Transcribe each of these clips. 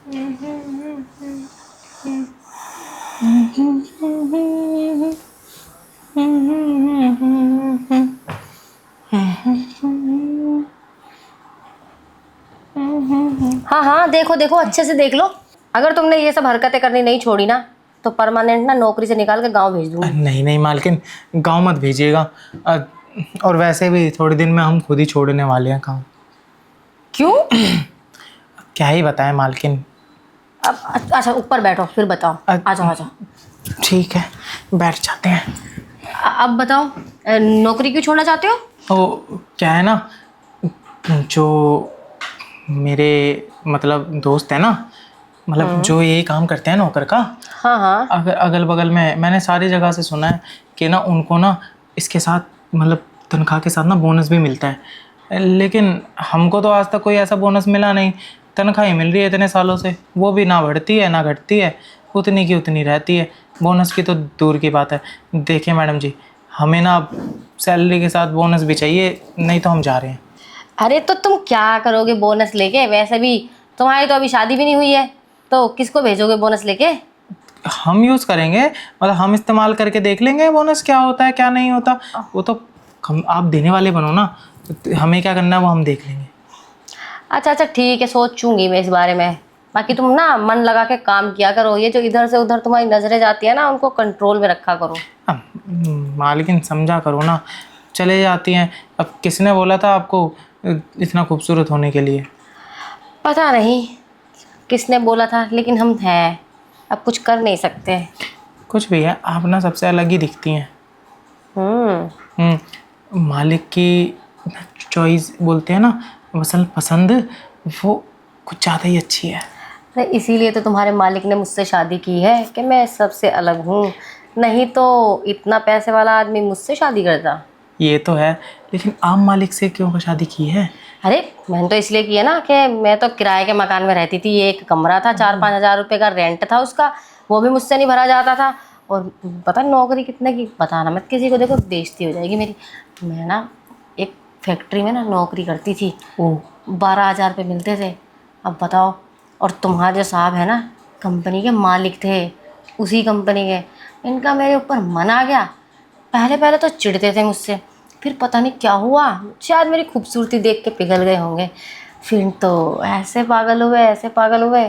हाँ हाँ, देखो देखो, अच्छे से देख लो। अगर तुमने ये सब हरकतें करनी नहीं छोड़ी ना, तो परमानेंट ना नौकरी से निकाल के गांव भेज दूंगी। नहीं नहीं मालकिन, गांव मत भेजिएगा। और वैसे भी थोड़े दिन में हम खुद ही छोड़ने वाले हैं काम। क्यों? क्या ही बताएं मालकिन। अब अच्छा, ऊपर बैठो फिर बताओ। आ जाओ आ जाओ। ठीक है, बैठ जाते हैं। अब बताओ, नौकरी क्यों छोड़ना चाहते हो? तो क्या है ना, जो मेरे मतलब दोस्त है ना, मतलब जो ये काम करते हैं नौकर का, हाँ हाँ। अगल बगल में मैंने सारी जगह से सुना है कि ना उनको ना इसके साथ मतलब तनख्वाह के साथ ना बोनस भी मिलता है। लेकिन हमको तो आज तक कोई ऐसा बोनस मिला नहीं। तनख्वाह ही मिल रही है इतने सालों से, वो भी ना बढ़ती है ना घटती है, उतनी की उतनी रहती है। बोनस की तो दूर की बात है। देखिए मैडम जी, हमें ना सैलरी के साथ बोनस भी चाहिए, नहीं तो हम जा रहे हैं। अरे तो तुम क्या करोगे बोनस लेके? वैसे भी तुम्हारी तो अभी शादी भी नहीं हुई है, तो किसको भेजोगे बोनस लेके? हम यूज़ करेंगे, मतलब हम इस्तेमाल करके देख लेंगे बोनस क्या होता है क्या नहीं होता। वो तो आप देने वाले बनो ना, तो हमें क्या करना है वो हम देख लेंगे। अच्छा अच्छा ठीक है, सोचूंगी मैं इस बारे में। बाकी तुम ना मन लगा के काम किया करो। ये जो इधर से उधर तुम्हारी नजरें जाती है ना, उनको कंट्रोल में रखा करो। अब मालकिन समझा करो ना, चले जाती हैं। अब किसने बोला था आपको इतना खूबसूरत होने के लिए? पता नहीं किसने बोला था, लेकिन हम हैं, अब कुछ कर नहीं सकते। कुछ भी है, आप ना सबसे अलग ही दिखती हैं। हम्म। मालिक की चॉइस बोलते हैं ना, मसल पसंद, वो कुछ ज़्यादा ही अच्छी है। अरे इसीलिए तो तुम्हारे मालिक ने मुझसे शादी की है कि मैं सबसे अलग हूँ। नहीं तो इतना पैसे वाला आदमी मुझसे शादी करता? ये तो है, लेकिन आम मालिक से क्यों शादी की है? अरे मैंने तो इसलिए किया ना कि मैं तो किराए के मकान में रहती थी। एक कमरा था, 4-5 हज़ार रुपये का रेंट था उसका, वो भी मुझसे नहीं भरा जाता था। और पता नौकरी कितने की, बताना मत किसी को, देखो बेइज्जती हो जाएगी मेरी। मैं ना एक फैक्ट्री में ना नौकरी करती थी। ओ 12,000 रुपये मिलते थे। अब बताओ। और तुम्हारे जो साहब है ना, कंपनी के मालिक थे, उसी कंपनी के। इनका मेरे ऊपर मन आ गया। पहले पहले तो चिढ़ते थे मुझसे, फिर पता नहीं क्या हुआ, शायद मेरी खूबसूरती देख के पिघल गए होंगे। फिर तो ऐसे पागल हुए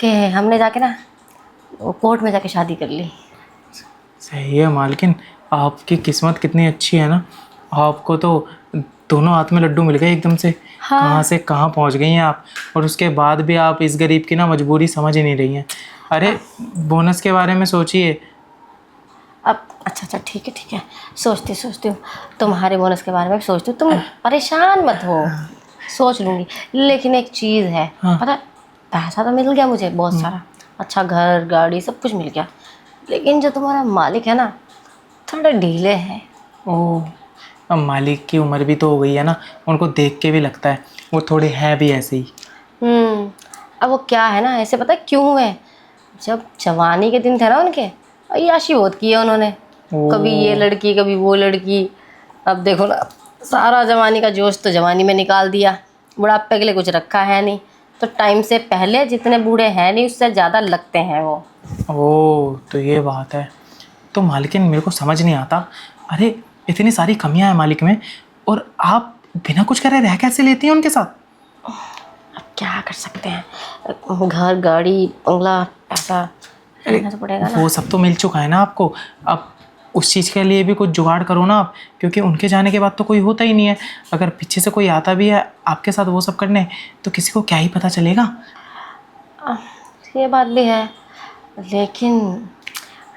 कि हमने जाके ना कोर्ट में जाके शादी कर ली। सही है मालकिन, आपकी किस्मत कितनी अच्छी है ना। आपको तो दोनों हाथ में लड्डू मिल गए एकदम से। हाँ। कहाँ से कहाँ पहुँच गई हैं आप, और उसके बाद भी आप इस गरीब की ना मजबूरी समझ ही नहीं रही हैं। अरे बोनस के बारे में सोचिए। अब अच्छा अच्छा ठीक है, सोचती हूँ। तुम्हारे बोनस के बारे में सोचती हूँ, तुम परेशान मत हो, सोच लूँगी। लेकिन एक चीज़ है, हाँ। पता, पैसा तो मिल गया मुझे बहुत सारा, अच्छा घर गाड़ी सब कुछ मिल गया। लेकिन जो तुम्हारा मालिक है ना, थोड़े ढीले हैं। ओ, अब मालिक की उम्र भी तो हो गई है ना, उनको देख के भी लगता है वो थोड़े हैं भी ऐसे ही। अब वो क्या है ना, ऐसे पता है क्यों हुए? जब जवानी के दिन थे ना उनके, अय्याशी बहुत की है उन्होंने। कभी ये लड़की कभी वो लड़की। अब देखो ना, सारा जवानी का जोश तो जवानी में निकाल दिया। बुढ़ापे के लिए कुछ रखा है नहीं, तो टाइम से पहले जितने बूढ़े हैं नहीं, उससे ज़्यादा लगते हैं वो। ओ तो ये बात है। तो मालिकिन मेरे को समझ नहीं आता, अरे इतनी सारी कमियां हैं मालिक में, और आप बिना कुछ करे रह कैसे लेती हैं उनके साथ? अब क्या कर सकते हैं, घर गाड़ी बंगला पैसा रहना तो पड़ेगा ना। वो सब तो मिल चुका है ना आपको, अब उस चीज़ के लिए भी कुछ जुगाड़ करो ना आप, क्योंकि उनके जाने के बाद तो कोई होता ही नहीं है। अगर पीछे से कोई आता भी है आपके साथ वो सब करने, तो किसी को क्या ही पता चलेगा। ये बात भी है, लेकिन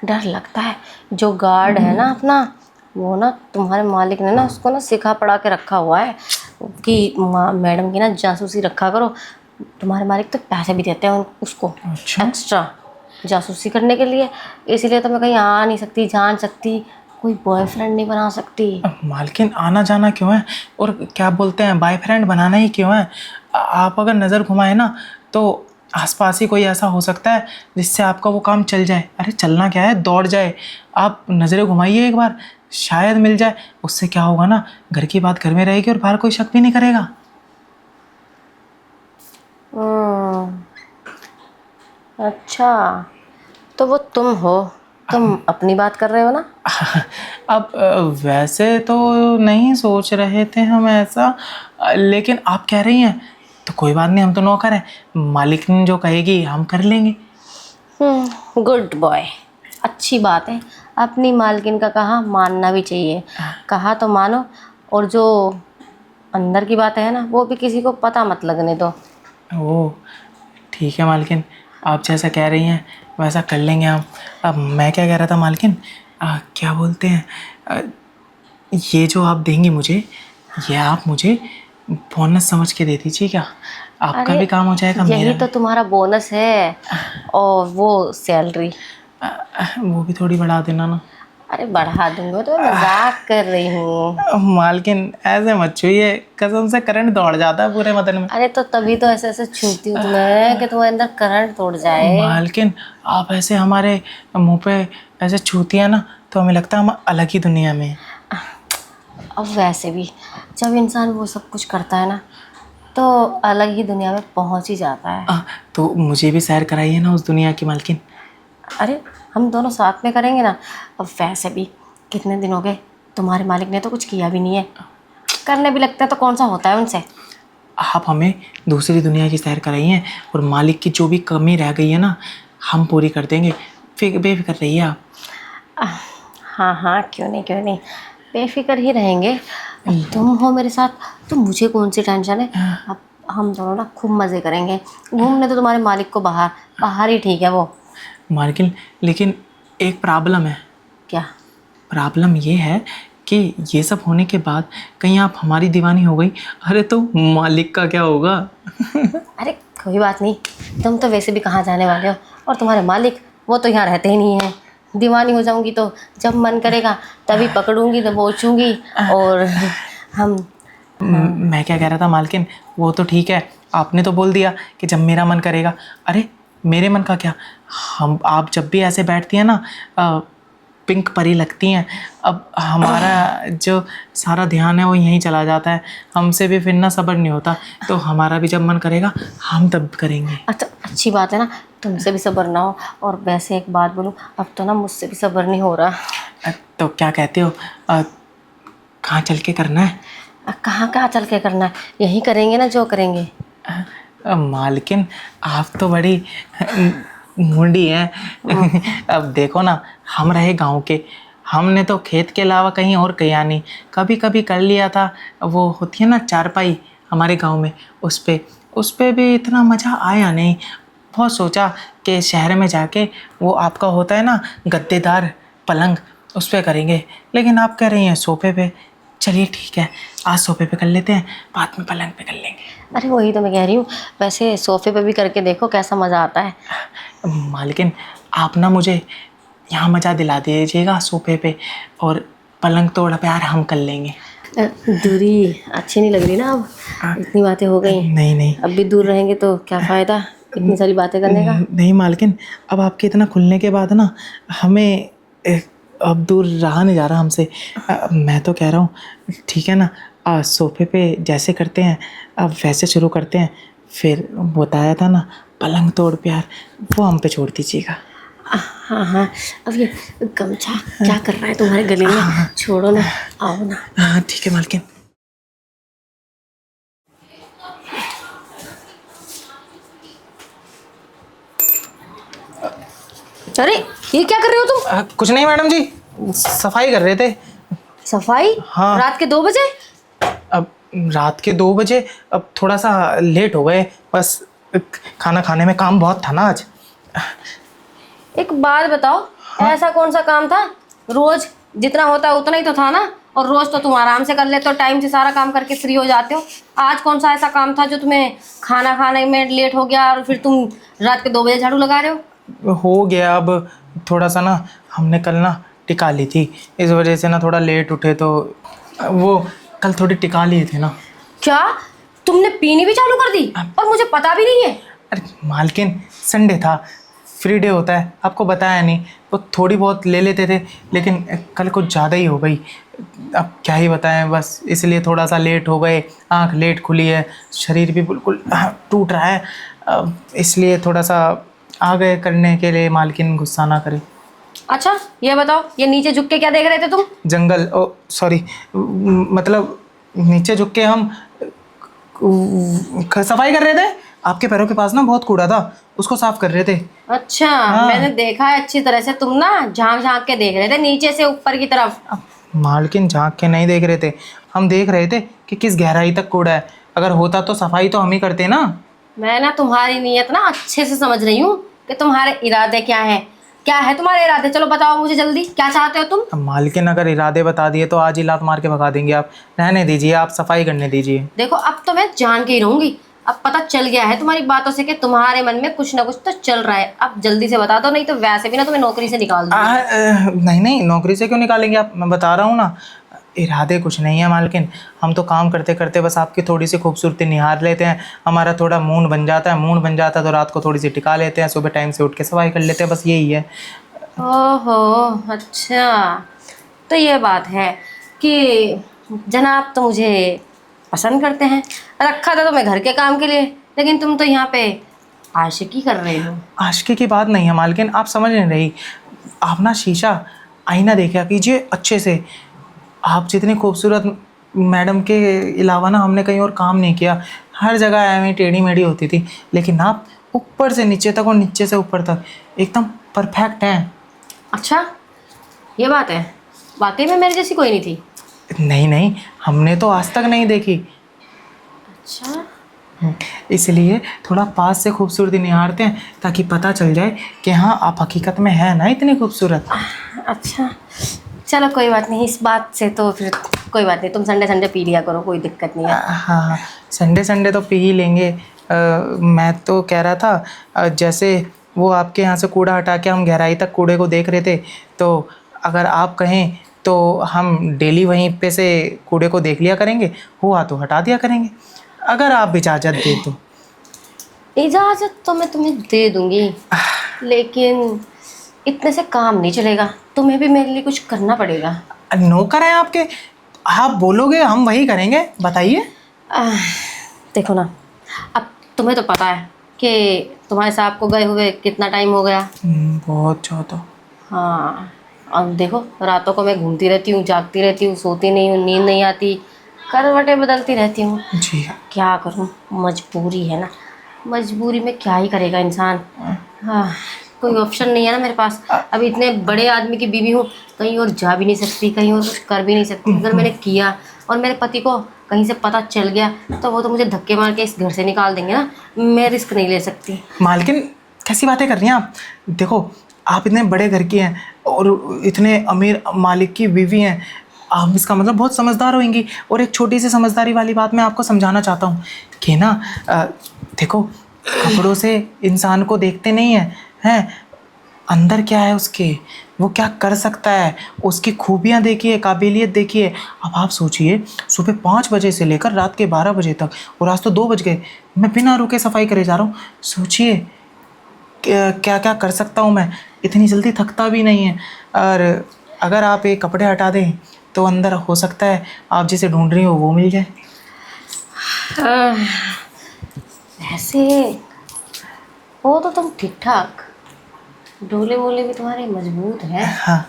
डर लगता है। जो गार्ड है ना अपना, वो ना तुम्हारे मालिक ने ना उसको ना सिखा पढ़ा के रखा हुआ है कि मैडम की ना जासूसी रखा करो। तुम्हारे मालिक तो पैसे भी देते हैं उसको अच्छा। एक्स्ट्रा जासूसी करने के लिए। इसीलिए तो मैं कहीं आ नहीं सकती, जान सकती, कोई बॉयफ्रेंड नहीं बना सकती। अब मालकिन आना जाना क्यों है, और क्या बोलते हैं बॉयफ्रेंड बनाना ही क्यों है? आप अगर नज़र घुमाए ना, तो आसपास ही कोई ऐसा हो सकता है जिससे आपका वो काम चल जाए। अरे चलना क्या है, दौड़ जाए। आप नज़रें घुमाइए एक बार, शायद मिल जाए। उससे क्या होगा ना, घर की बात घर में रहेगी और बाहर कोई शक भी नहीं करेगा। अच्छा, तो वो तुम हो, तुम अपनी बात कर रहे हो ना? अब वैसे तो नहीं सोच रहे थे हम ऐसा, लेकिन आप कह रही हैं तो कोई बात नहीं, हम तो नौकर हैं, मालिक ने जो कहेगी हम कर लेंगे। गुड बॉय, अच्छी बात है। अपनी मालकिन का कहा मानना भी चाहिए, कहा तो मानो। और जो अंदर की बात है ना, वो भी किसी को पता मत लगने दो। ओह ठीक है मालकिन, आप जैसा कह रही हैं वैसा कर लेंगे हम। अब मैं क्या कह रहा था मालकिन, क्या बोलते हैं, अ, ये जो आप देंगी मुझे, ये आप मुझे बोनस समझ के दे दीजिएगा, आपका अरे भी काम हो जाएगा, यही मेरा तो तुम्हारा बोनस है, और वो सैलरी। वो भी थोड़ी बढ़ा देना ना। अरे बढ़ा दूंगा, तो मैं मजाक कर रही हूँ। मालकिन ऐसे मत छूइए, कसम से करंट दौड़ जाता है पूरे बदन में। अरे तो तभी तो ऐसे ऐसे छूती हूँ तुम्हें कि तुम्हारे अंदर करंट तोड़ जाए। मालकिन आप ऐसे हमारे मुंह पे ऐसे छूती है ना, तो हमें लगता है हम अलग ही दुनिया में हैं। अब वैसे भी जब इंसान वो सब कुछ करता है ना, तो अलग ही दुनिया में पहुंच ही जाता है। तो मुझे भी सैर कराइए ना उस दुनिया की मालकिन। अरे हम दोनों साथ में करेंगे ना। अब वैसे भी कितने दिन हो गए, तुम्हारे मालिक ने तो कुछ किया भी नहीं है, करने भी लगता है तो कौन सा होता है उनसे। आप हमें दूसरी दुनिया की सैर कराइए, और मालिक की जो भी कमी रह गई है ना, हम पूरी कर देंगे, बेफिक्र रहिए आप। हाँ हाँ, क्यों नहीं क्यों नहीं, बेफिक्र ही रहेंगे। अब तुम हो मेरे साथ, तो मुझे कौन सी टेंशन है। अब हम दोनों ना खूब मज़े करेंगे। घूमने तो तुम्हारे मालिक को बाहर बाहर ही ठीक है वो। मालकिन लेकिन एक प्रॉब्लम है। क्या? प्रॉब्लम ये है कि ये सब होने के बाद कहीं आप हमारी दीवानी हो गई, अरे तो मालिक का क्या होगा? अरे कोई बात नहीं, तुम तो वैसे भी कहाँ जाने वाले हो, और तुम्हारे मालिक वो तो यहाँ रहते ही नहीं हैं। दीवानी हो जाऊंगी तो जब मन करेगा तभी पकड़ूंगी, तो बेचूंगी। और हम मैं क्या कह रहा था मालकिन, वो तो ठीक है, आपने तो बोल दिया कि जब मेरा मन करेगा। अरे मेरे मन का क्या, हम आप जब भी ऐसे बैठती हैं ना, पिंक परी लगती हैं। अब हमारा जो सारा ध्यान है वो यहीं चला जाता है, हमसे भी फिर ना सब्र नहीं होता, तो हमारा भी जब मन करेगा हम तब करेंगे। अच्छा, अच्छी बात है ना, तुमसे भी सब्र ना हो। और वैसे एक बात बोलूँ, अब तो ना मुझसे भी सब्र नहीं हो रहा। तो क्या कहते हो, कहाँ चल के करना है? कहाँ कहाँ चल के करना है, यहीं करेंगे ना जो करेंगे। मालकिन आप तो बड़ी मुंडी हैं। अब देखो ना, हम रहे गांव के, हमने तो खेत के अलावा कहीं और किया नहीं। कभी कभी कर लिया था, वो होती है ना चारपाई हमारे गांव में, उस पे भी इतना मज़ा आया नहीं। बहुत सोचा कि शहर में जाके वो आपका होता है ना गद्देदार पलंग, उस पे करेंगे, लेकिन आप कह रही हैं सोफे पे। चलिए ठीक है, आज सोफे पे कर लेते हैं, बाद में पलंग पे कर लेंगे। अरे वही तो मैं कह रही हूँ, वैसे सोफे पे भी करके देखो कैसा मज़ा आता है। मालकिन आप ना मुझे यहाँ मज़ा दिला दीजिएगा सोफे पे, और पलंग तोड़ प्यार हम कर लेंगे। दूरी अच्छी नहीं लग रही ना अब, इतनी बातें हो गई। नहीं नहीं अब भी दूर रहेंगे तो क्या फ़ायदा इतनी सारी बातें करने का। नहीं मालकिन, अब आपके इतना खुलने के बाद ना हमें अब दूर रहा नहीं जा रहा हमसे। मैं तो कह रहा हूँ ठीक है ना, सोफे पे जैसे करते हैं अब वैसे शुरू करते हैं, फिर बताया था ना पलंग तोड़ प्यार, वो हम पे छोड़ दीजिएगा। हाँ हाँ, अब ये गमछा क्या कर रहा है तुम्हारे गले में, छोड़ो ना, आओ ना। हाँ ठीक है मालकिन। अरे ये क्या कर रहे हो तुम? कुछ नहीं मैडम जी, सफाई कर रहे थे। सफाई? हाँ। रात के 2 बजे? अब रात के 2 बजे, अब थोड़ा सा लेट हो गए, बस खाना खाने में काम बहुत था ना आज। एक बात बताओ, ऐसा कौन सा काम था? रोज जितना होता है उतना ही तो था ना, और रोज तो तुम आराम से कर लेते हो, टाइम से सारा काम करके फ्री हो जाते हो। आज कौन सा ऐसा काम था जो तुम्हें खाना खाने में लेट हो गया और फिर तुम रात के 2 बजे झाड़ू लगा रहे हो गया, अब थोड़ा सा ना हमने कल ना टिका ली थी, इस वजह से ना थोड़ा लेट उठे, तो वो कल थोड़ी टिका लिए थे ना। क्या तुमने पीनी भी चालू कर दी और मुझे पता भी नहीं है? अरे मालकिन संडे था, फ्री डे होता है, आपको बताया नहीं, वो थोड़ी बहुत ले लेते थे, लेकिन कल कुछ ज़्यादा ही हो गई। अब क्या ही बताएं, बस इसलिए थोड़ा सा लेट हो गए, आँख लेट खुली है, शरीर भी बिल्कुल टूट रहा है, इसलिए थोड़ा सा आ गए करने के लिए, मालकिन गुस्सा ना करे। अच्छा ये बताओ, ये नीचे झुक के क्या देख रहे थे तुम? जंगल, ओ सॉरी, मतलब नीचे झुक के हम सफाई कर रहे थे। आपके पैरों के पास ना बहुत कूड़ा था, उसको साफ कर रहे थे। अच्छा हाँ। मैंने देखा है अच्छी तरह से, तुम ना झांक झांक के देख रहे थे नीचे से ऊपर की तरफ। अब मालकिन झांक के नहीं देख रहे थे, हम देख रहे थे कि किस गहराई तक कूड़ा है। अगर होता तो सफाई तो हम ही करते ना। मैं ना तुम्हारी नीयत ना अच्छे से समझ रही हूँ कि तुम्हारे इरादे क्या हैं। क्या है तुम्हारे इरादे, चलो बताओ मुझे जल्दी, क्या चाहते हो तुम? अब मालकिन अगर इरादे बता दिए तो आज ही लात मार के भगा देंगे। आप रहने दीजिए, आप सफाई करने दीजिए। देखो अब तो मैं जान के ही रहूंगी। अब पता चल गया है तुम्हारी बातों से कि तुम्हारे मन में कुछ ना कुछ तो चल रहा है। अब जल्दी से बता दो, नहीं तो वैसे भी ना तुम्हें नौकरी से निकाल दूंगी। नहीं नहीं, नौकरी से क्यों निकालेंगे आप, मैं बता रहा हूँ ना। इरादे कुछ नहीं है मालकिन, हम तो काम करते करते बस आपकी थोड़ी सी खूबसूरती निहार लेते हैं। हमारा थोड़ा मूड बन जाता है, मूड बन जाता है तो रात को थोड़ी सी टिका लेते हैं, सुबह टाइम से उठ के सफाई कर लेते हैं, बस यही है। ओहो अच्छा, तो ये बात है कि जनाब तो मुझे पसंद करते हैं। रखा था तो मैं घर के काम के लिए, लेकिन तुम तो यहाँ पे आशिकी कर रहे हो। आशिकी की बात नहीं है मालकिन, आप समझ नहीं रही। आप ना शीशा आईना देखा कीजिए अच्छे से। आप जितनी खूबसूरत मैडम के अलावा ना हमने कहीं और काम नहीं किया। हर जगह ऐਵੇਂ टेढ़ी मेढ़ी होती थी, लेकिन आप ऊपर से नीचे तक और नीचे से ऊपर तक एकदम परफेक्ट हैं। अच्छा ये बात है, वाकई में मेरे जैसी कोई नहीं थी? नहीं नहीं, हमने तो आज तक नहीं देखी, अच्छा इसलिए थोड़ा पास से खूबसूरती निहारते हैं ताकि पता चल जाए कि हाँ आप हकीकत में है ना इतनी खूबसूरत। अच्छा चलो कोई बात नहीं, इस बात से तो फिर कोई बात नहीं, तुम संडे संडे पी लिया करो, कोई दिक्कत नहीं है। हाँ, संडे संडे तो पी ही लेंगे। मैं तो कह रहा था जैसे वो आपके यहाँ से कूड़ा हटा के हम गहराई तक कूड़े को देख रहे थे, तो अगर आप कहें तो हम डेली वहीं पे से कूड़े को देख लिया करेंगे, हुआ तो हटा दिया करेंगे, अगर आप इजाज़त दें तो। इजाज़त तो मैं तुम्हें दे दूंगी, लेकिन इतने से काम नहीं चलेगा, तुम्हें भी मेरे लिए कुछ करना पड़ेगा। नौकर हैं आपके, आप बोलोगे हम वही करेंगे, बताइए। देखो ना, अब तुम्हें तो पता है कि तुम्हारे साहब को गए हुए कितना टाइम हो गया। बहुत ज़्यादा। हाँ, अब देखो रातों को मैं घूमती रहती हूँ, जागती रहती हूँ, सोती नहीं हूँ, नींद नहीं आती, करवटें बदलती रहती हूँ। जी। क्या करूँ, मजबूरी है ना, मजबूरी में क्या ही करेगा इंसान। हाँ, कोई ऑप्शन नहीं है ना मेरे पास। अभी इतने बड़े आदमी की बीवी हूँ, कहीं और जा भी नहीं सकती, कहीं और कुछ कर भी नहीं सकती। अगर मैंने किया और मेरे पति को कहीं से पता चल गया तो वो तो मुझे धक्के मार के इस घर से निकाल देंगे ना, मैं रिस्क नहीं ले सकती। मालकिन कैसी बातें कर रही हैं आप? देखो आप इतने बड़े घर की हैं और इतने अमीर मालिक की बीवी हैं, आप इसका मतलब बहुत समझदार होंगी। और एक छोटी सी समझदारी वाली बात मैं आपको समझाना चाहता हूँ कि ना देखो, कपड़ों से इंसान को देखते नहीं हैं, अंदर क्या है उसके, वो क्या कर सकता है, उसकी खूबियाँ देखिए, काबिलियत देखिए। अब आप सोचिए, सुबह 5 बजे से लेकर रात के 12 बजे तक, और आज तो 2 बज गए, मैं बिना रुके सफाई करे जा रहा हूँ। सोचिए क्या क्या कर सकता हूँ मैं, इतनी जल्दी थकता भी नहीं है। और अगर आप ये कपड़े हटा दें तो अंदर हो सकता है आप जिसे ढूंढ रही हो वो मिल जाए। वैसे वो तो तुम ठीक ठाक, डोले वोले भी तुम्हारे मजबूत हैं। हाँ।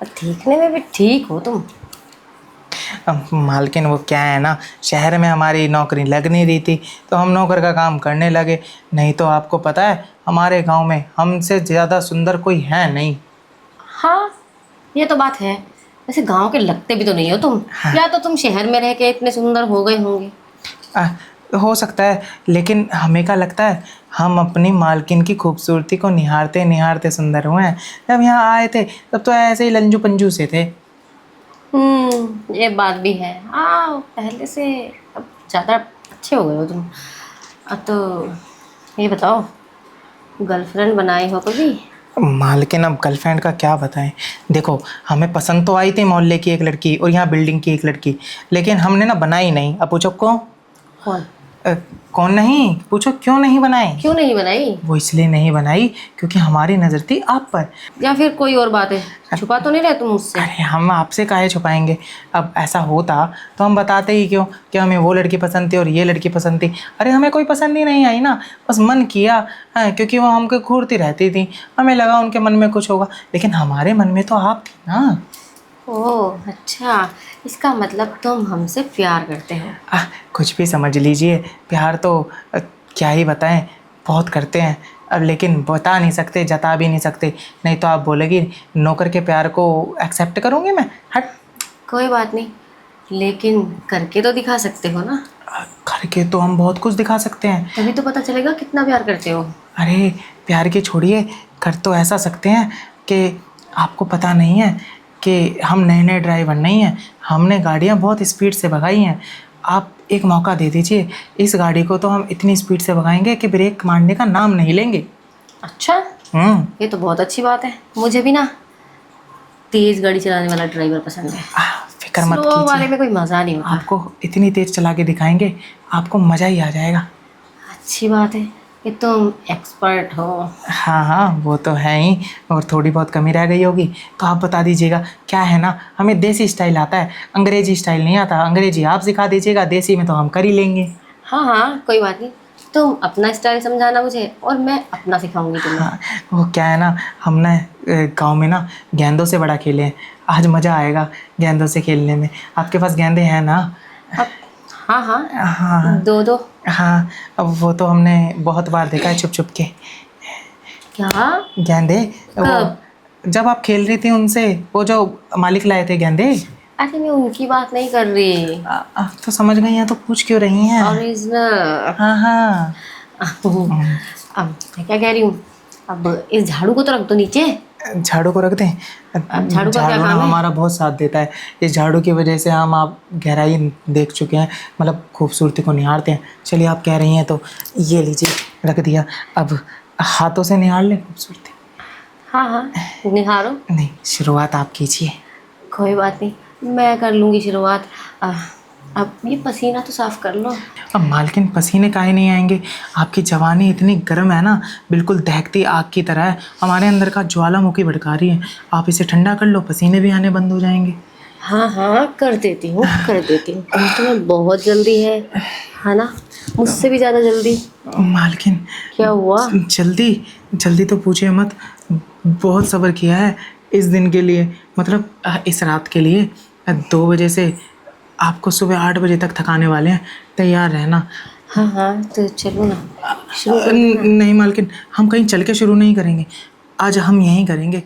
दिखने में भी ठीक हो तुम। मालकिन वो क्या है ना, शहर में हमारी नौकरी लग नहीं रही थी तो हम नौकर का काम करने लगे, नहीं तो आपको पता है हमारे गांव में हमसे ज़्यादा सुंदर कोई है नहीं। हाँ ये तो बात है, वैसे गांव के लगते भी तो नहीं हो तुम। हाँ। या तो तुम शहर में रह के इतने सुंदर हो गए होंगे। हो सकता है, लेकिन हमें क्या लगता है हम अपनी मालकिन की खूबसूरती को निहारते निहारते सुंदर हुए हैं। जब यहाँ आए थे तब तो ऐसे ही लंजू पंजू से थे। ये बात भी है। हाँ पहले से अब ज़्यादा अच्छे हो गए हो तुम। अब तो ये बताओ, गर्लफ्रेंड बनाए हो कभी? मालकिन अब गर्लफ्रेंड का क्या बताएं। देखो हमें पसंद तो आई थी मोहल्ले की एक लड़की और यहाँ बिल्डिंग की एक लड़की, लेकिन हमने ना बनाई नहीं। अब पूछो कौन? कौन नहीं, पूछो क्यों नहीं बनाई? क्यों नहीं बनाई? वो इसलिए नहीं बनाई क्योंकि हमारी नज़र थी आप पर। या फिर कोई और बात है? छुपा तो नहीं रहे तुम मुझसे? अरे हम आपसे काहे छुपाएंगे? अब ऐसा होता तो हम बताते ही क्यों कि हमें वो लड़की पसंद थी और ये लड़की पसंद थी। अरे हमें कोई पसंद ही नहीं आई ना, बस मन किया। हाँ, क्योंकि वो हमको घूरती रहती थी, हमें लगा उनके मन में कुछ होगा, लेकिन हमारे मन में तो आप थी ना। ओह अच्छा, इसका मतलब तुम हमसे प्यार करते हो? कुछ भी समझ लीजिए, प्यार तो क्या ही बताएं, बहुत करते हैं। अब लेकिन बता नहीं सकते, जता भी नहीं सकते, नहीं तो आप बोलेगी नौकर के प्यार को एक्सेप्ट करूँगी मैं? हट। कोई बात नहीं, लेकिन करके तो दिखा सकते हो ना। करके तो हम बहुत कुछ दिखा सकते हैं। तभी तो पता चलेगा कितना प्यार करते हो। अरे प्यार के छोड़िए, कर तो ऐसा सकते हैं कि आपको पता नहीं है कि हम नए नए ड्राइवर नहीं हैं, हमने गाड़ियाँ बहुत स्पीड से भगाई हैं। आप एक मौका दे दीजिए, इस गाड़ी को तो हम इतनी स्पीड से भगाएंगे कि ब्रेक मारने का नाम नहीं लेंगे। अच्छा, ये तो बहुत अच्छी बात है। मुझे भी ना तेज गाड़ी चलाने वाला ड्राइवर पसंद है। फिक्र मत स्लो वाले कीजिए, में कोई मज़ा नहीं होता। आपको इतनी तेज चला के दिखाएंगे, आपको मज़ा ही आ जाएगा। अच्छी बात है कि तुम एक्सपर्ट हो। हाँ हाँ, वो तो है ही, और थोड़ी बहुत कमी रह गई होगी तो आप बता दीजिएगा। क्या है ना, हमें देसी स्टाइल आता है, अंग्रेजी स्टाइल नहीं आता। अंग्रेजी आप सिखा दीजिएगा, देसी में तो हम कर ही लेंगे। हाँ हाँ, कोई बात नहीं। तुम अपना स्टाइल समझाना मुझे और मैं अपना सिखाऊंगी तुम्हें। हाँ, वो क्या है ना, हम ना गाँव में ना गेंदों से बड़ा खेले हैं, आज मज़ा आएगा गेंदों से खेलने में। आपके पास गेंदे हैं ना? अब हाँ हाँ, हाँ दो दो। हाँ, अब वो तो हमने बहुत बार देखा है छुप छुप के। क्या? गेंदे वो कब? जब आप खेल रही थी उनसे, वो जो मालिक लाए थे गेंदे। अरे मैं उनकी बात नहीं कर रही। तो समझ गई हैं तो पूछ क्यों रही हैं? ओरिजिनल। हाँ हाँ। अब मैं क्या कह रही हूँ, अब इस झाड़ू को तो रख दो नीचे। झाड़ू को रख दें? अब झाड़ू का क्या झाड़ू ना काम है? हमारा बहुत साथ देता है, इस झाड़ू की वजह से हम आप गहराई देख चुके हैं, मतलब खूबसूरती को निहारते हैं। चलिए आप कह रही हैं तो ये लीजिए, रख दिया। अब हाथों से निहार लें खूबसूरती? हाँ हाँ, निहारो। नहीं, शुरुआत आप कीजिए। कोई बात नहीं, मैं कर लूँगी शुरुआत। अब ये पसीना तो साफ कर लो। अब मालकिन पसीने काहे नहीं आएंगे? आपकी जवानी इतनी गर्म है ना, बिल्कुल दहकती आग की तरह है, हमारे अंदर का ज्वालामुखी भड़का रही है। आप इसे ठंडा कर लो, पसीने भी आने बंद हो जाएंगे। हाँ हाँ, कर देती हूँ कर देती हूँ। तुम्हें बहुत जल्दी है ना? मुझसे भी ज़्यादा जल्दी। मालकिन क्या हुआ? जल्दी जल्दी तो पूछिए मत, बहुत सब्र किया है इस दिन के लिए, मतलब इस रात के लिए। 2 बजे से आपको सुबह 8 बजे तक थकाने वाले हैं, तैयार रहना। हाँ हाँ, तो चलो ना, शुरू कर। नहीं मालकिन, हम कहीं चल के शुरू नहीं करेंगे, आज हम यहीं करेंगे।